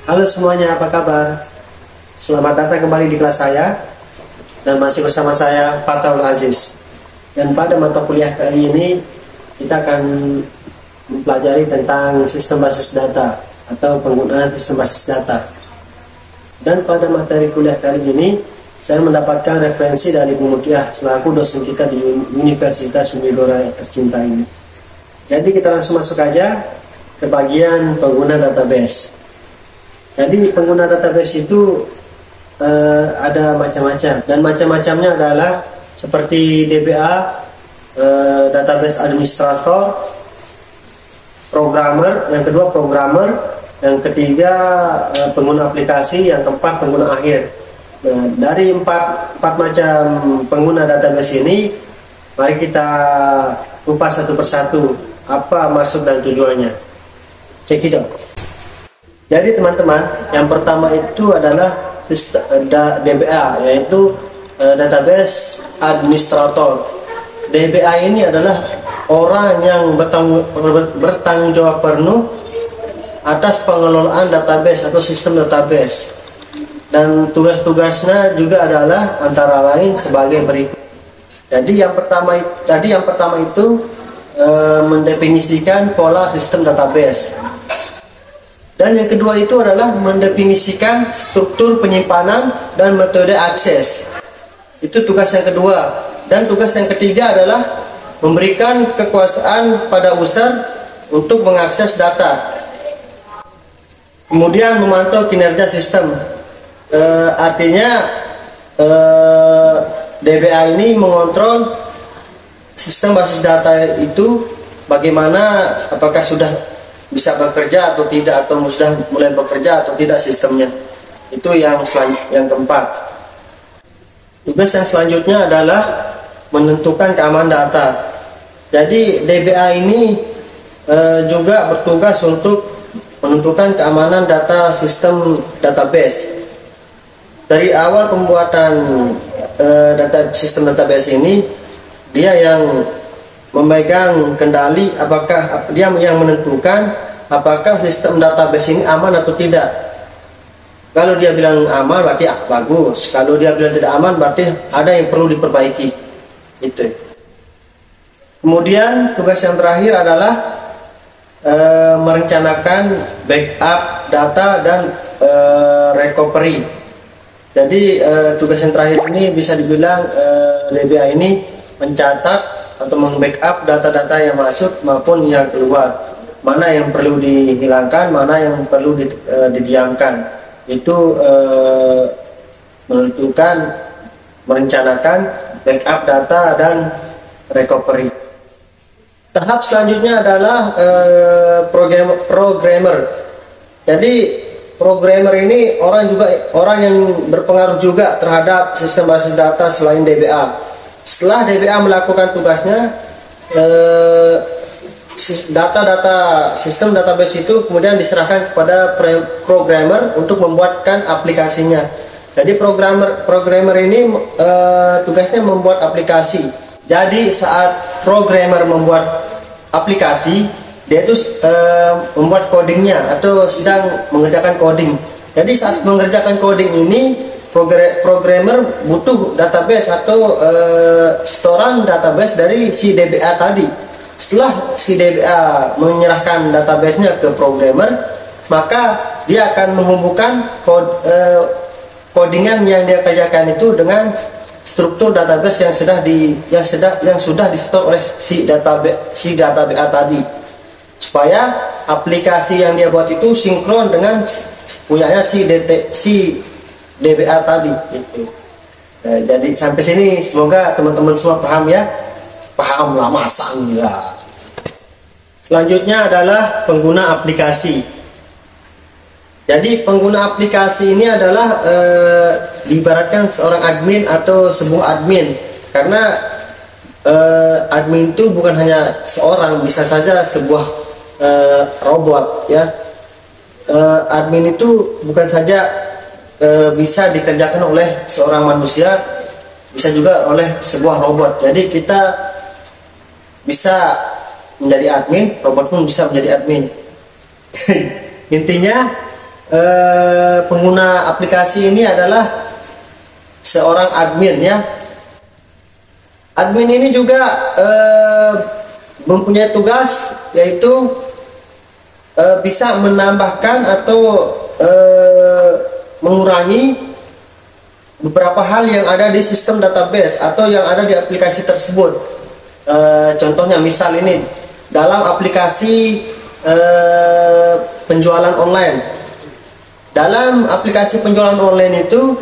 Halo semuanya, apa kabar? Selamat datang kembali di kelas saya. Dan masih bersama saya, Fathul Aziz. Dan pada mata kuliah kali ini kita akan mempelajari tentang sistem basis data atau penggunaan sistem basis data. Dan pada materi kuliah kali ini saya mendapatkan referensi dari Bu Mutia selaku dosen kita di Universitas Unigora yang tercinta ini. Jadi kita langsung masuk aja ke bagian pengguna database. Jadi pengguna database itu ada macam-macam, dan macam-macamnya adalah seperti DBA, database administrator, programmer, yang kedua programmer, yang ketiga pengguna aplikasi, yang keempat pengguna akhir. Nah, dari empat macam pengguna database ini, mari kita kupas satu persatu apa maksud dan tujuannya. Cekidot. Jadi teman-teman, yang pertama itu adalah DBA, yaitu database administrator. DBA ini adalah orang yang bertanggung jawab penuh atas pengelolaan database atau sistem database, dan tugas-tugasnya juga adalah antara lain sebagai berikut. Jadi yang pertama itu mendefinisikan pola sistem database. Dan yang kedua itu adalah mendefinisikan struktur penyimpanan dan metode akses. Itu tugas yang kedua. Dan tugas yang ketiga adalah memberikan kekuasaan pada user untuk mengakses data. Kemudian memantau kinerja sistem. Artinya DBA ini mengontrol sistem basis data itu, bagaimana, apakah sudah bisa bekerja atau tidak, atau sudah mulai bekerja atau tidak sistemnya. Itu yang keempat. Tugas yang selanjutnya adalah menentukan keamanan data. Jadi DBA ini juga bertugas untuk menentukan keamanan data sistem database. Dari awal pembuatan sistem database ini, dia yang memegang kendali, apakah dia yang menentukan apakah sistem database ini aman atau tidak. Kalau dia bilang aman berarti bagus, kalau dia bilang tidak aman berarti ada yang perlu diperbaiki. Itu. Kemudian tugas yang terakhir adalah merencanakan backup data dan recovery. Jadi tugas yang terakhir ini bisa dibilang DBA ini mencatat atau membackup data-data yang masuk maupun yang keluar, mana yang perlu dihilangkan, mana yang perlu didiamkan. Itu menentukan, merencanakan backup data dan recovery. Tahap selanjutnya adalah programmer. Jadi programmer ini orang yang berpengaruh juga terhadap sistem basis data selain DBA. Setelah DBA melakukan tugasnya, data-data sistem database itu kemudian diserahkan kepada programmer untuk membuatkan aplikasinya. Jadi programmer ini tugasnya membuat aplikasi. Jadi saat programmer membuat aplikasi, dia itu membuat codingnya atau sedang mengerjakan coding. Jadi saat mengerjakan coding ini, programmer butuh database atau storan database dari si DBA tadi. Setelah si DBA menyerahkan databasenya ke programmer, maka dia akan menghubungkan codingan yang dia kerjakan itu dengan struktur database yang sudah di-store oleh si database tadi, supaya aplikasi yang dia buat itu sinkron dengan punyanya si DBA tadi gitu. Nah, jadi sampai sini semoga teman-teman semua paham ya. Paham lah, masa enggak. Selanjutnya adalah pengguna aplikasi. Jadi pengguna aplikasi ini adalah diibaratkan seorang admin atau sebuah admin, karena admin itu bukan hanya seorang, bisa saja sebuah robot ya. Admin itu bukan saja bisa dikerjakan oleh seorang manusia, bisa juga oleh sebuah robot. Jadi kita bisa menjadi admin, robot pun bisa menjadi admin. Intinya pengguna aplikasi ini adalah seorang admin ya. Admin ini juga mempunyai tugas, yaitu bisa menambahkan atau mengurangi beberapa hal yang ada di sistem database atau yang ada di aplikasi tersebut. Contohnya misal ini dalam aplikasi penjualan online. Dalam aplikasi penjualan online itu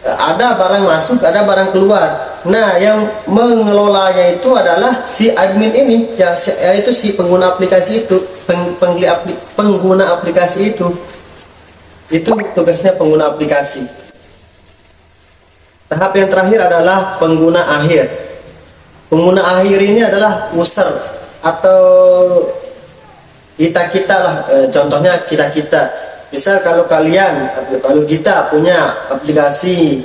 ada barang masuk, ada barang keluar. Nah, yang mengelolanya itu adalah si admin ini, yaitu si pengguna aplikasi itu, pengguna aplikasi itu. Itu tugasnya pengguna aplikasi. Tahap yang terakhir adalah pengguna akhir. Pengguna akhir ini adalah user atau kita lah, contohnya kita. Misal kalau kita punya aplikasi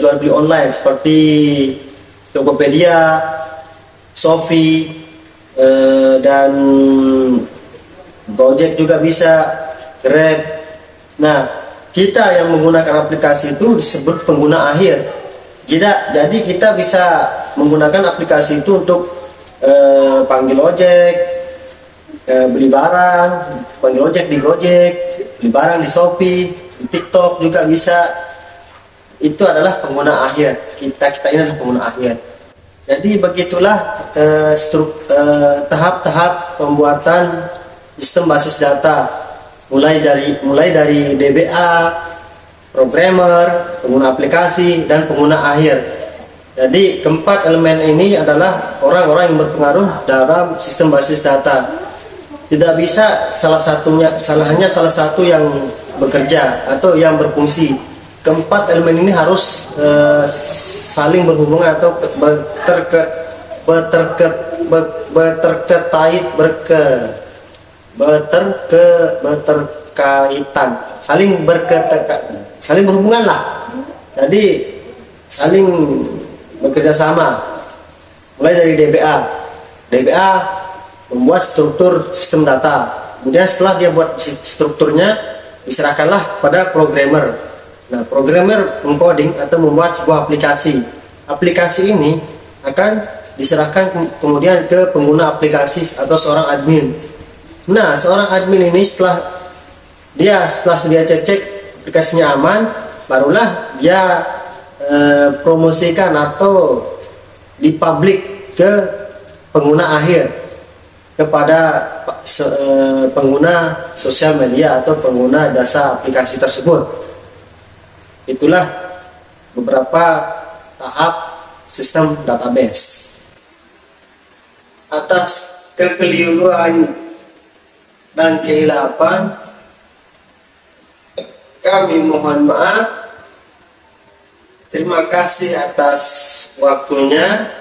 jual beli online seperti Tokopedia, Shopee, dan Gojek juga bisa, Grab. Nah, kita yang menggunakan aplikasi itu disebut pengguna akhir. Jadi kita bisa menggunakan aplikasi itu untuk panggil ojek, beli barang, panggil ojek di Gojek, beli barang di Shopee, di TikTok juga bisa. Itu adalah pengguna akhir. Kita ini adalah pengguna akhir. Jadi begitulah tahap-tahap pembuatan sistem basis data, mulai dari DBA, programmer, pengguna aplikasi, dan pengguna akhir. Jadi keempat elemen ini adalah orang-orang yang berpengaruh dalam sistem basis data. Tidak bisa hanya salah satu yang bekerja atau yang berfungsi. Keempat elemen ini harus saling berhubungan atau berterkaitan, saling berhubungan lah. Jadi saling bekerja sama. Mulai dari DBA membuat struktur sistem data. Kemudian setelah dia buat strukturnya, diserahkanlah pada programmer. Nah, programmer mengcoding atau membuat sebuah aplikasi. Aplikasi ini akan diserahkan kemudian ke pengguna aplikasi atau seorang admin. Nah, seorang admin ini setelah dia cek aplikasinya aman, barulah dia promosikan atau dipublik ke pengguna akhir, kepada pengguna sosial media atau pengguna jasa aplikasi tersebut. Itulah beberapa tahap sistem database. Atas kekeliruan dan kehilapan, kami mohon maaf. Terima kasih atas waktunya.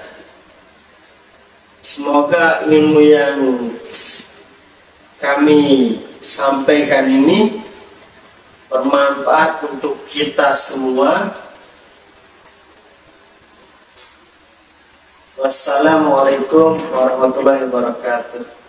Semoga ilmu yang kami sampaikan ini bermanfaat untuk kita semua. Wassalamualaikum warahmatullahi wabarakatuh.